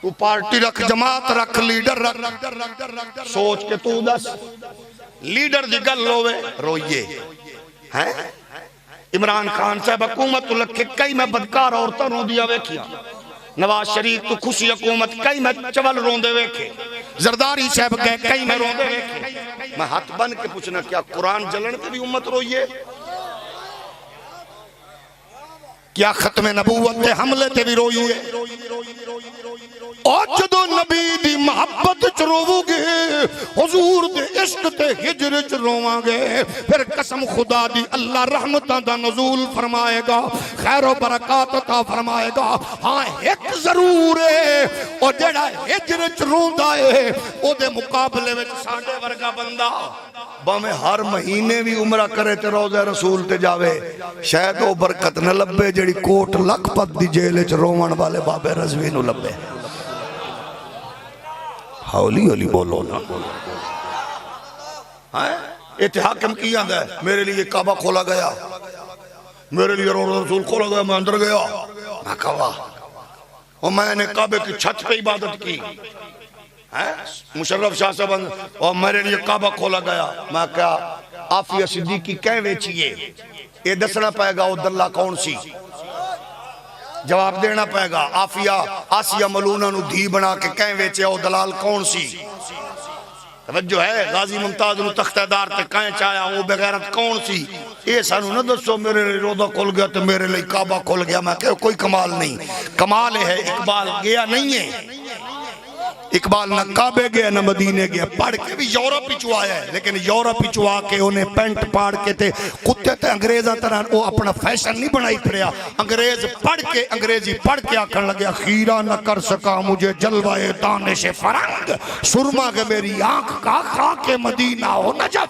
तू पार्टी रख, जमात रख, लीडर रख, सोच के तू दस लीडर दी गल होवे रोइए हैं। इमरान खान साहब हुकूमत लखे कई मैं बदकार औरतां रोंदियां वेखियां। नवाज शरीफ तू खुशी हुकूमत कई मैं चवल रोंदे वेखे। जरदारी साहब गए कई मैं रोंदे वेखे। मैं हाथ बन के पूछना क्या कुरान जलन ते भी उम्मत रोइए? क्या खत्म नबूवत ते हमले ते भी रोइए? और जदों नबी दी मोहब्बत च रोवोगे, हुजूर दे इश्क ते हिजर च रोवांगे, फिर कसम खुदा दी अल्लाह रहमतां दा नज़ूल फरमाएगा, खैर व बरकत अता फरमाएगा। हां एक जरूर है, और जेड़ा हिजर च रोंदा है ओदे मुकाबले विच साडे वर्गा बंदा भावें हर महीने भी उमरा करे ते रोज़ा रसूल ते जावे, शायद वो बरकत न लभे जेड़ी कोट लखपत दी जेल च रोवण वाले बाबे रज़वी नूं लभे। हौली हौली बोलो ना। इत्थे हाकिम की आंदा है मेरे लिए काबा खोला गया, मेरे लिए रोज़ा रसूल खोला गया, मैं अंदर गया, मैं कहा और मैंने काबे की छत पे इबादत की। मुशर्रफ शाह साहब और मेरे लिए काबा खोला गया, मैं क्या आफिया सिद्दीकी कह वेचिए? ये दसना पाएगा वो दल्ला कौन सी, जवाब देना पेगा। आफिया आसिया मलूना नु धी बना के कह वेचे वो दलाल कौन सी? तवज्जो है? गाजी मुमताज नु तख्तेदार ते कह चाया वो बेगैरत कौन सी? ये सानू न दसो मेरे लिए रोज़ा खुल गया तो मेरे लिए काबा खुल गया। मैं कह कोई कमाल नहीं, कमाल है इकबाल गया नहीं है। इकबाल न काबे गया न मदीने गया, पढ़ के भी यूरोप ही आया है, लेकिन यूरोप ही आके उन्हें पेंट पाड़ के ते कुत्ते ते अंग्रेजा तरह वो अपना फैशन नहीं बनाई फिरया। अंग्रेज पढ़ के अंग्रेजी पढ़ के आखन लगे खीरा न कर सका मुझे जलवाए दानिश फरंग, सुरमा के मेरी आंख का खा के मदीना हो न जा।